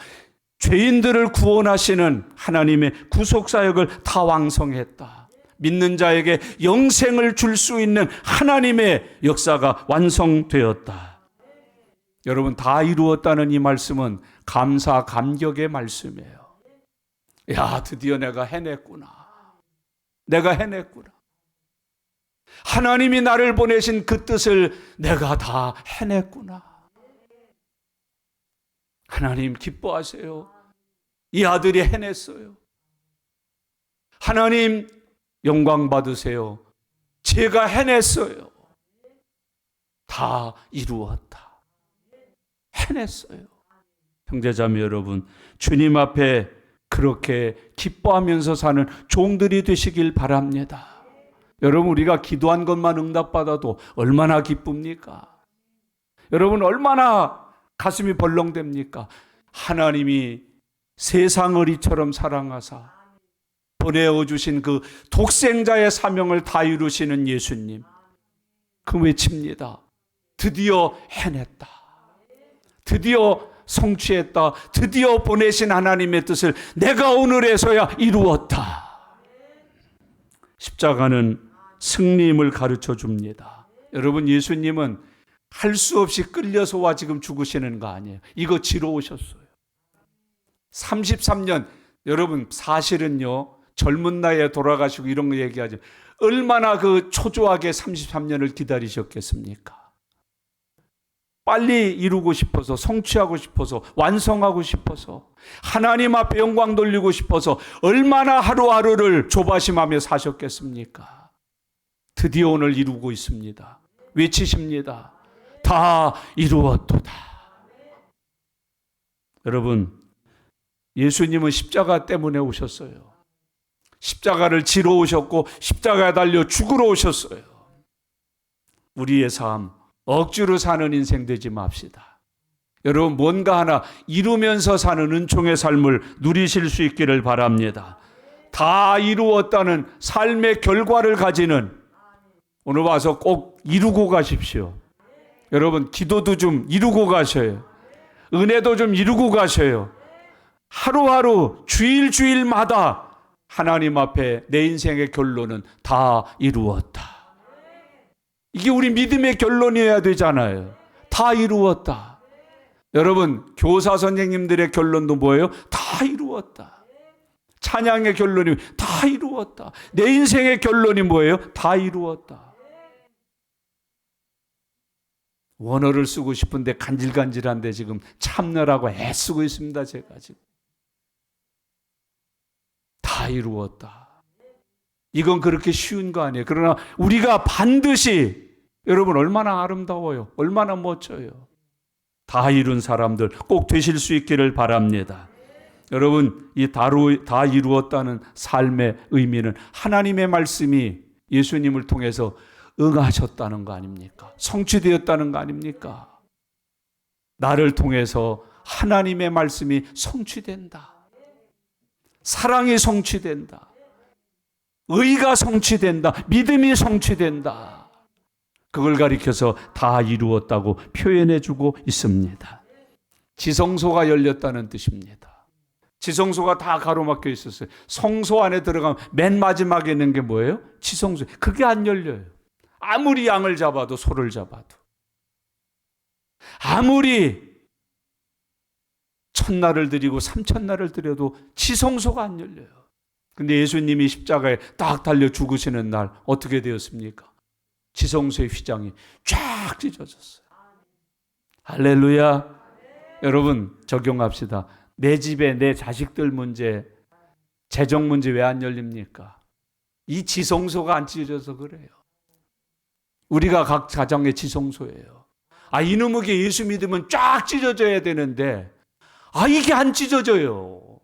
죄인들을 구원하시는 하나님의 구속사역을 다 완성했다. 믿는 자에게 영생을 줄 수 있는 하나님의 역사가 완성되었다. 여러분, 다 이루었다는 이 말씀은 감사, 감격의 말씀이에요. 야, 드디어 내가 해냈구나. 내가 해냈구나. 하나님이 나를 보내신 그 뜻을 내가 다 해냈구나. 하나님 기뻐하세요. 이 아들이 해냈어요. 하나님 영광 받으세요. 제가 해냈어요. 다 이루었다. 해냈어요. 형제자매 여러분, 주님 앞에 그렇게 기뻐하면서 사는 종들이 되시길 바랍니다. 여러분, 우리가 기도한 것만 응답받아도 얼마나 기쁩니까? 여러분, 얼마나 가슴이 벌렁댑니까? 하나님이 세상을 이처럼 사랑하사 보내어 주신 그 독생자의 사명을 다 이루시는 예수님, 그 외칩니다. 드디어 해냈다. 드디어 성취했다. 드디어 보내신 하나님의 뜻을 내가 오늘에서야 이루었다. 십자가는 승리임을 가르쳐 줍니다. 여러분, 예수님은 할 수 없이 끌려서 와 지금 죽으시는 거 아니에요. 이거 지러 오셨어요. 33년, 여러분 사실은요, 젊은 나이에 돌아가시고 이런 거 얘기하죠. 얼마나 그 초조하게 33년을 기다리셨겠습니까? 빨리 이루고 싶어서, 성취하고 싶어서, 완성하고 싶어서, 하나님 앞에 영광 돌리고 싶어서 얼마나 하루하루를 조바심하며 사셨겠습니까? 드디어 오늘 이루고 있습니다. 외치십니다. 다 이루었도다. 여러분, 예수님은 십자가 때문에 오셨어요. 십자가를 지러 오셨고 십자가에 달려 죽으러 오셨어요. 우리의 삶, 억지로 사는 인생 되지 맙시다. 여러분, 뭔가 하나 이루면서 사는 은총의 삶을 누리실 수 있기를 바랍니다. 다 이루었다는 삶의 결과를 가지는, 오늘 와서 꼭 이루고 가십시오. 여러분, 기도도 좀 이루고 가셔요. 은혜도 좀 이루고 가셔요. 하루하루 주일마다 하나님 앞에 내 인생의 결론은 다 이루었다. 이게 우리 믿음의 결론이어야 되잖아요. 다 이루었다. 여러분, 교사 선생님들의 결론도 뭐예요? 다 이루었다. 찬양의 결론이 다 이루었다. 내 인생의 결론이 뭐예요? 다 이루었다. 원어를 쓰고 싶은데 간질간질한데 지금 참느라고 애쓰고 있습니다. 제가 지금 다 이루었다. 이건 그렇게 쉬운 거 아니에요. 그러나 우리가 반드시, 여러분 얼마나 아름다워요. 얼마나 멋져요. 다 이룬 사람들 꼭 되실 수 있기를 바랍니다. 여러분, 이 다 이루었다는 삶의 의미는 하나님의 말씀이 예수님을 통해서 응하셨다는 거 아닙니까? 성취되었다는 거 아닙니까? 나를 통해서 하나님의 말씀이 성취된다. 사랑이 성취된다. 의가 성취된다. 믿음이 성취된다. 그걸 가리켜서 다 이루었다고 표현해주고 있습니다. 지성소가 열렸다는 뜻입니다. 지성소가 다 가로막혀 있었어요. 성소 안에 들어가면 맨 마지막에 있는 게 뭐예요? 지성소. 그게 안 열려요. 아무리 양을 잡아도, 소를 잡아도, 아무리 첫날을 드리고 삼천날을 드려도 지성소가 안 열려요. 근데 예수님이 십자가에 딱 달려 죽으시는 날 어떻게 되었습니까? 지성소의 휘장이 쫙 찢어졌어요. 할렐루야. 여러분, 적용합시다. 내 집에 내 자식들 문제, 재정 문제 왜 안 열립니까? 이 지성소가 안 찢어져서 그래요. 우리가 각 가정의 지성소예요. 이놈에게 예수 믿으면 쫙 찢어져야 되는데 이게 안 찢어져요.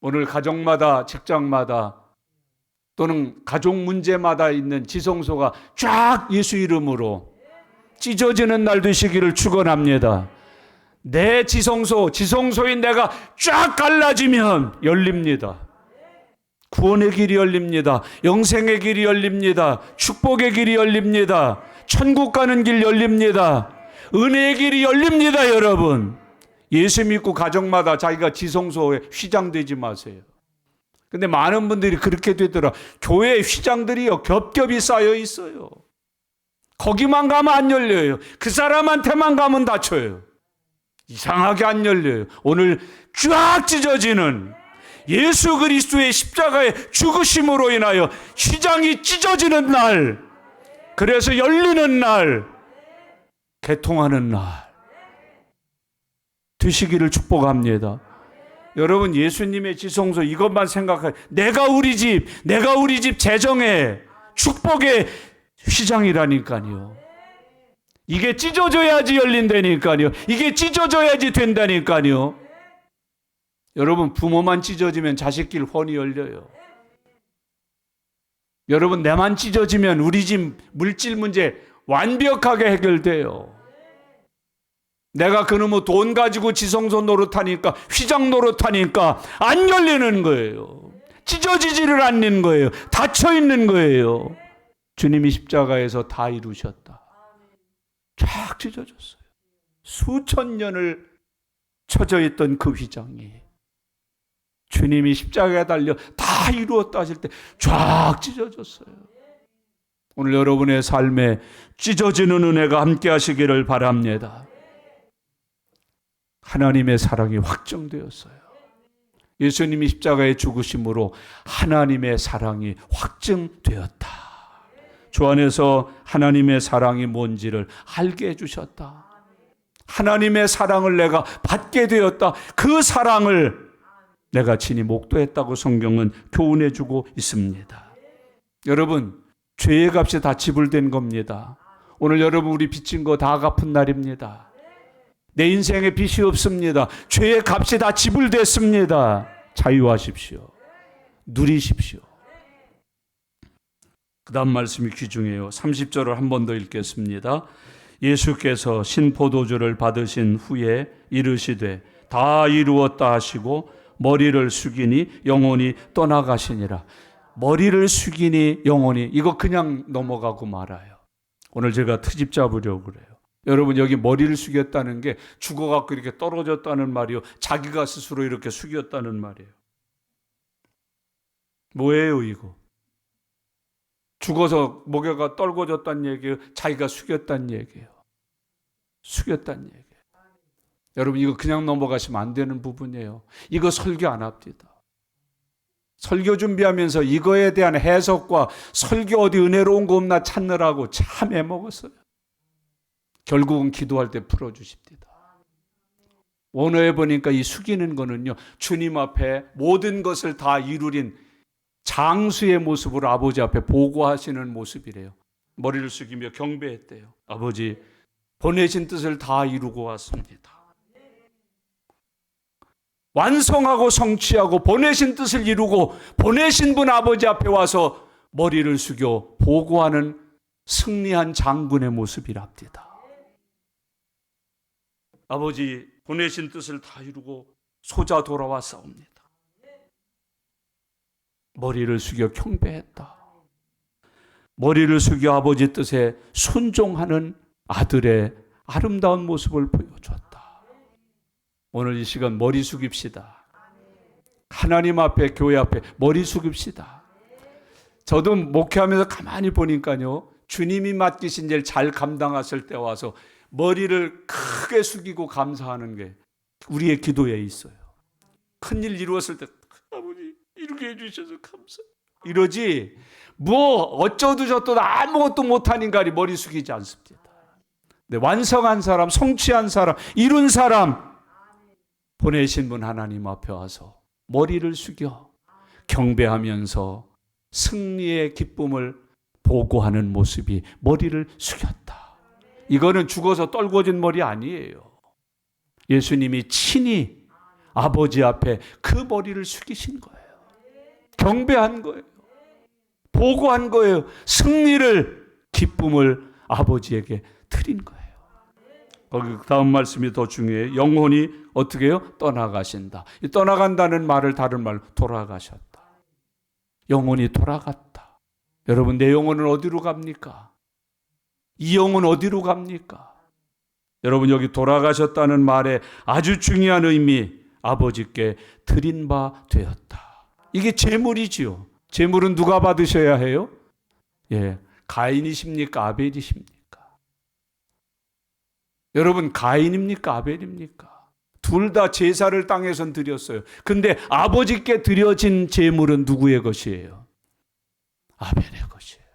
오늘 가정마다, 직장마다 또는 가족 문제마다 있는 지성소가 쫙 예수 이름으로 찢어지는 날 되시기를 축원합니다. 내 지성소인 내가 쫙 갈라지면 열립니다. 구원의 길이 열립니다. 영생의 길이 열립니다. 축복의 길이 열립니다. 천국 가는 길 열립니다. 은혜의 길이 열립니다. 여러분, 예수 믿고 가정마다 자기가 지성소에 휘장되지 마세요. 근데 많은 분들이 그렇게 되더라. 교회 휘장들이요 겹겹이 쌓여 있어요. 거기만 가면 안 열려요. 그 사람한테만 가면 닫혀요. 이상하게 안 열려요. 오늘 쫙 찢어지는 예수 그리스도의 십자가의 죽으심으로 인하여 휘장이 찢어지는 날, 그래서 열리는 날, 개통하는 날 되시기를 축복합니다. 여러분, 예수님의 지성소 이것만 생각해. 내가 우리 집 재정의 축복의 휘장이라니까요. 이게 찢어져야지 열린다니까요. 이게 찢어져야지 된다니까요. 여러분, 부모만 찢어지면 자식길 훤히 열려요. 여러분, 내만 찢어지면 우리 집 물질 문제 완벽하게 해결돼요. 내가 그놈의 돈 가지고 지성소 노릇하니까, 휘장 노릇하니까 안 열리는 거예요. 찢어지지를 않는 거예요. 닫혀 있는 거예요. 주님이 십자가에서 다 이루셨다. 쫙 찢어졌어요. 수천 년을 쳐져 있던 그 휘장이 주님이 십자가에 달려 다 이루었다 하실 때 쫙 찢어졌어요. 오늘 여러분의 삶에 찢어지는 은혜가 함께 하시기를 바랍니다. 하나님의 사랑이 확정되었어요. 예수님이 십자가에 죽으심으로 하나님의 사랑이 확증되었다. 주 안에서 하나님의 사랑이 뭔지를 알게 해주셨다. 하나님의 사랑을 내가 받게 되었다. 그 사랑을 내가 친히 목도했다고 성경은 교훈해주고 있습니다. 여러분, 죄의 값이 다 지불된 겁니다. 오늘 여러분, 우리 빚진 거 다 갚은 날입니다. 내 인생에 빚이 없습니다. 죄의 값이 다 지불됐습니다. 자유하십시오. 누리십시오. 그 다음 말씀이 귀중해요. 30절을 한 번 더 읽겠습니다. 예수께서 신포도주를 받으신 후에 이르시되 다 이루었다 하시고 머리를 숙이니 영혼이 떠나가시니라. 머리를 숙이니 영혼이, 이거 그냥 넘어가고 말아요. 오늘 제가 트집 잡으려고 그래요. 여러분, 여기 머리를 숙였다는 게 죽어갖고 이렇게 떨어졌다는 말이요, 자기가 스스로 이렇게 숙였다는 말이에요. 뭐예요 이거? 죽어서 목에가 떨궈졌다는 얘기예요? 자기가 숙였다는 얘기예요? 숙였다는 얘기예요. 여러분, 이거 그냥 넘어가시면 안 되는 부분이에요. 이거 설교 안 합니다. 설교 준비하면서 이거에 대한 해석과 설교 어디 은혜로운 거 없나 찾느라고 참 애먹었어요. 결국은 기도할 때 풀어주십니다. 원어에 보니까 이 숙이는 거는요, 주님 앞에 모든 것을 다 이루린 장수의 모습으로 아버지 앞에 보고하시는 모습이래요. 머리를 숙이며 경배했대요. 아버지, 보내신 뜻을 다 이루고 왔습니다. 완성하고 성취하고 보내신 뜻을 이루고 보내신 분 아버지 앞에 와서 머리를 숙여 보고하는 승리한 장군의 모습이랍니다. 아버지, 보내신 뜻을 다 이루고 소자 돌아왔사옵니다. 머리를 숙여 경배했다. 머리를 숙여 아버지 뜻에 순종하는 아들의 아름다운 모습을 보여줬다. 오늘 이 시간 머리 숙입시다. 하나님 앞에, 교회 앞에 머리 숙입시다. 저도 목회하면서 가만히 보니까요, 주님이 맡기신 일을 잘 감당하실 때 와서 머리를 크게 숙이고 감사하는 게 우리의 기도에 있어요. 큰일 이루었을 때 아버지 이렇게 해주셔서 감사해요 이러지, 뭐 어쩌도 저쩌도 아무것도 못한 인간이 머리 숙이지 않습니다. 네, 완성한 사람, 성취한 사람, 이룬 사람, 보내신 분 하나님 앞에 와서 머리를 숙여 경배하면서 승리의 기쁨을 보고하는 모습이 머리를 숙였다. 이거는 죽어서 떨궈진 머리 아니에요. 예수님이 친히 아버지 앞에 그 머리를 숙이신 거예요. 경배한 거예요. 보고한 거예요. 승리를, 기쁨을 아버지에게 드린 거예요. 거기 다음 말씀이 더 중요해요. 영혼이 어떻게 해요? 떠나가신다. 이 떠나간다는 말을 다른 말로 돌아가셨다. 영혼이 돌아갔다. 여러분, 내 영혼은 어디로 갑니까? 이 영혼 어디로 갑니까? 여러분, 여기 돌아가셨다는 말에 아주 중요한 의미, 아버지께 드린 바 되었다. 이게 재물이지요. 재물은 누가 받으셔야 해요? 예, 가인이십니까? 아벨이십니까? 여러분, 가인입니까? 아벨입니까? 둘 다 제사를 땅에선 드렸어요. 근데 아버지께 드려진 제물은 누구의 것이에요? 아벨의 것이에요.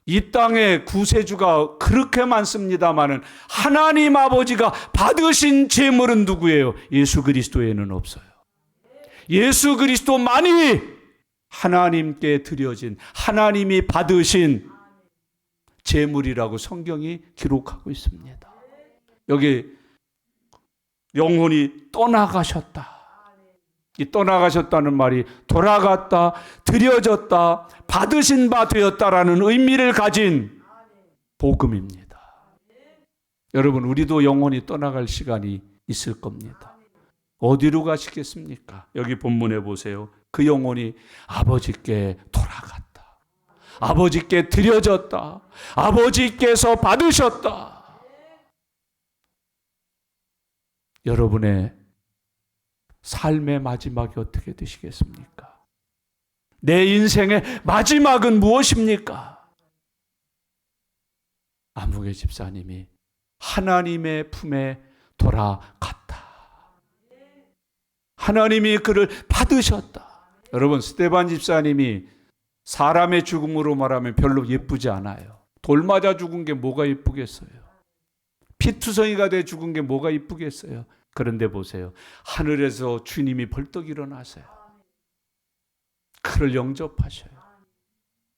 이 땅에 구세주가 그렇게 많습니다마는 하나님 아버지가 받으신 제물은 누구예요? 예수 그리스도에는 없어요. 예수 그리스도만이 하나님께 드려진, 하나님이 받으신 제물이라고 성경이 기록하고 있습니다. 여기 영혼이 떠나가셨다. 이 떠나가셨다는 말이 돌아갔다, 드려졌다, 받으신 바 되었다라는 의미를 가진 복음입니다. 여러분, 우리도 영혼이 떠나갈 시간이 있을 겁니다. 어디로 가시겠습니까? 여기 본문에 보세요. 그 영혼이 아버지께 돌아갔다. 아버지께 드려졌다. 아버지께서 받으셨다. 여러분의 삶의 마지막이 어떻게 되시겠습니까? 내 인생의 마지막은 무엇입니까? 안무개 집사님이 하나님의 품에 돌아갔다. 하나님이 그를 받으셨다. 여러분, 스데반 집사님이 사람의 죽음으로 말하면 별로 예쁘지 않아요. 돌 맞아 죽은 게 뭐가 예쁘겠어요? 피투성이가 돼 죽은 게 뭐가 예쁘겠어요? 그런데 보세요. 하늘에서 주님이 벌떡 일어나세요. 그를 영접하셔요.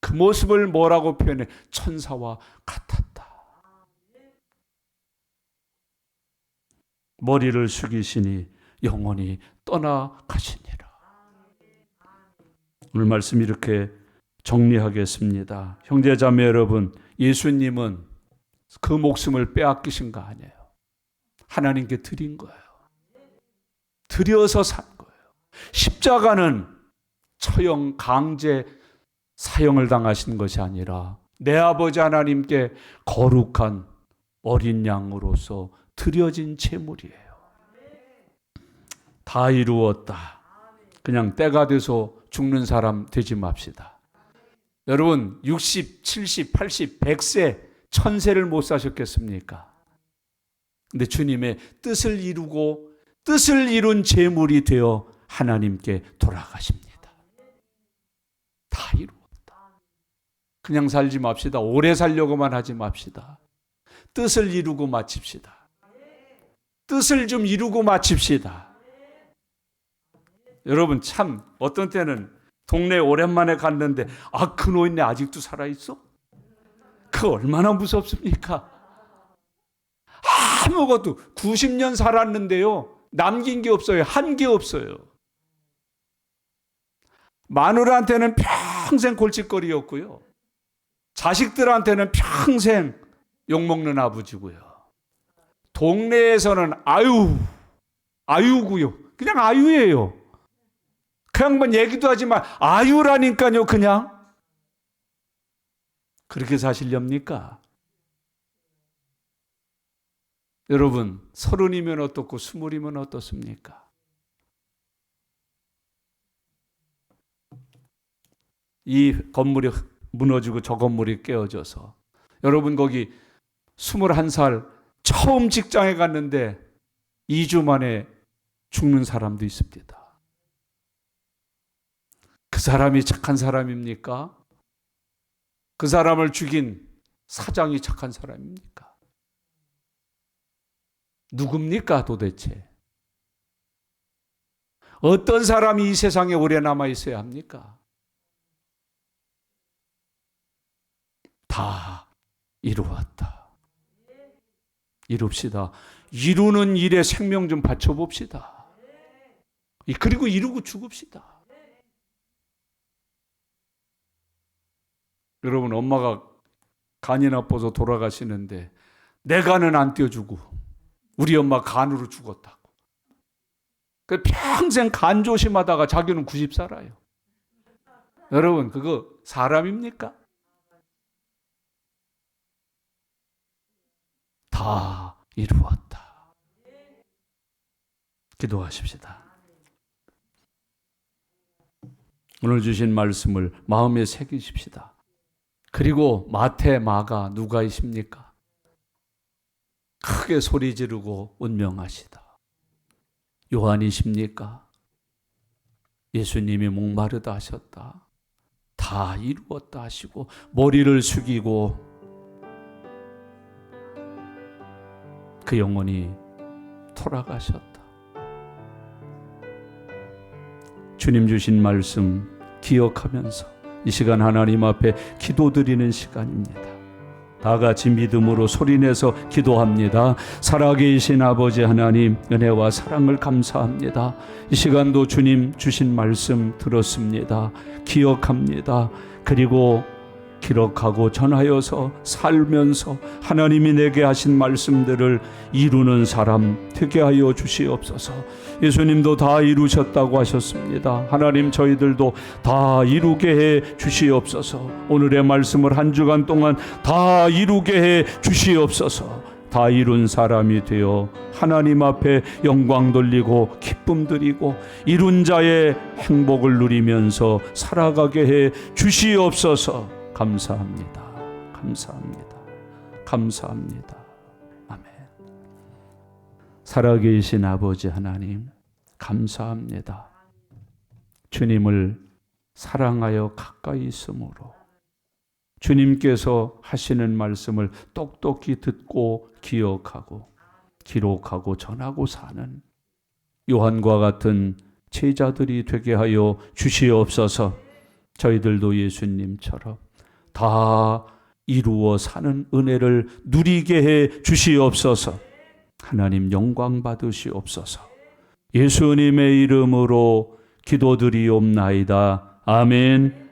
그 모습을 뭐라고 표현해? 천사와 같았다. 머리를 숙이시니 영원히 떠나가시니라. 오늘 말씀 이렇게 정리하겠습니다. 형제자매 여러분, 예수님은 그 목숨을 빼앗기신 거 아니에요. 하나님께 드린 거예요. 들여서 산 거예요. 십자가는 처형, 강제 사형을 당하신 것이 아니라 내 아버지 하나님께 거룩한 어린 양으로서 드려진 제물이에요. 다 이루었다. 그냥 때가 돼서 죽는 사람 되지 맙시다. 여러분 60, 70, 80, 100세, 1000세를 못 사셨겠습니까? 근데 주님의 뜻을 이루고 뜻을 이룬 제물이 되어 하나님께 돌아가십니다. 다 이루었다. 그냥 살지 맙시다. 오래 살려고만 하지 맙시다. 뜻을 이루고 마칩시다. 뜻을 좀 이루고 마칩시다. 여러분 참 어떤 때는 동네 오랜만에 갔는데 그 노인네 아직도 살아있어? 그 얼마나 무섭습니까? 아무것도 90년 살았는데요. 남긴 게 없어요. 한 게 없어요. 마누라한테는 평생 골칫거리였고요. 자식들한테는 평생 욕먹는 아버지고요. 동네에서는 아유고요. 그냥 아유예요. 그 양반 얘기도 하지 마. 아유라니까요, 그냥. 그렇게 사시렵니까? 여러분, 30이면 어떻고 20이면 어떻습니까? 이 건물이 무너지고 저 건물이 깨어져서 여러분 거기 21살 처음 직장에 갔는데 2주 만에 죽는 사람도 있습니다. 그 사람이 착한 사람입니까? 그 사람을 죽인 사장이 착한 사람입니까? 누굽니까 도대체? 어떤 사람이 이 세상에 오래 남아 있어야 합니까? 다 이루었다. 이룹시다. 이루는 일에 생명 좀 바쳐봅시다. 그리고 이루고 죽읍시다. 여러분 엄마가 간이 나빠서 돌아가시는데 내 간은 안 떼어주고 우리 엄마 간으로 죽었다고. 평생 간 조심하다가 자기는 90 살아요. 여러분 그거 사람입니까? 다 이루었다. 기도하십시다. 오늘 주신 말씀을 마음에 새기십시다. 그리고 마태, 마가, 누가이십니까? 크게 소리 지르고 운명하시다. 요한이십니까? 예수님이 목마르다 하셨다. 다 이루었다 하시고 머리를 숙이고 그 영혼이 돌아가셨다. 주님 주신 말씀 기억하면서 이 시간 하나님 앞에 기도드리는 시간입니다. 다 같이 믿음으로 소리내서 기도합니다. 살아계신 아버지 하나님, 은혜와 사랑을 감사합니다. 이 시간도 주님 주신 말씀 들었습니다. 기억합니다. 그리고 기록하고 전하여서 살면서 하나님이 내게 하신 말씀들을 이루는 사람 되게 하여 주시옵소서. 예수님도 다 이루셨다고 하셨습니다. 하나님 저희들도 다 이루게 해 주시옵소서. 오늘의 말씀을 한 주간 동안 다 이루게 해 주시옵소서. 다 이룬 사람이 되어 하나님 앞에 영광 돌리고 기쁨 드리고 이룬 자의 행복을 누리면서 살아가게 해 주시옵소서. 감사합니다. 감사합니다. 감사합니다. 아멘. 살아계신 아버지 하나님, 감사합니다. 주님을 사랑하여 가까이 있으므로 주님께서 하시는 말씀을 똑똑히 듣고 기억하고 기록하고 전하고 사는 요한과 같은 제자들이 되게 하여 주시옵소서. 저희들도 예수님처럼 다 이루어 사는 은혜를 누리게 해 주시옵소서. 하나님 영광 받으시옵소서. 예수님의 이름으로 기도드리옵나이다. 아멘.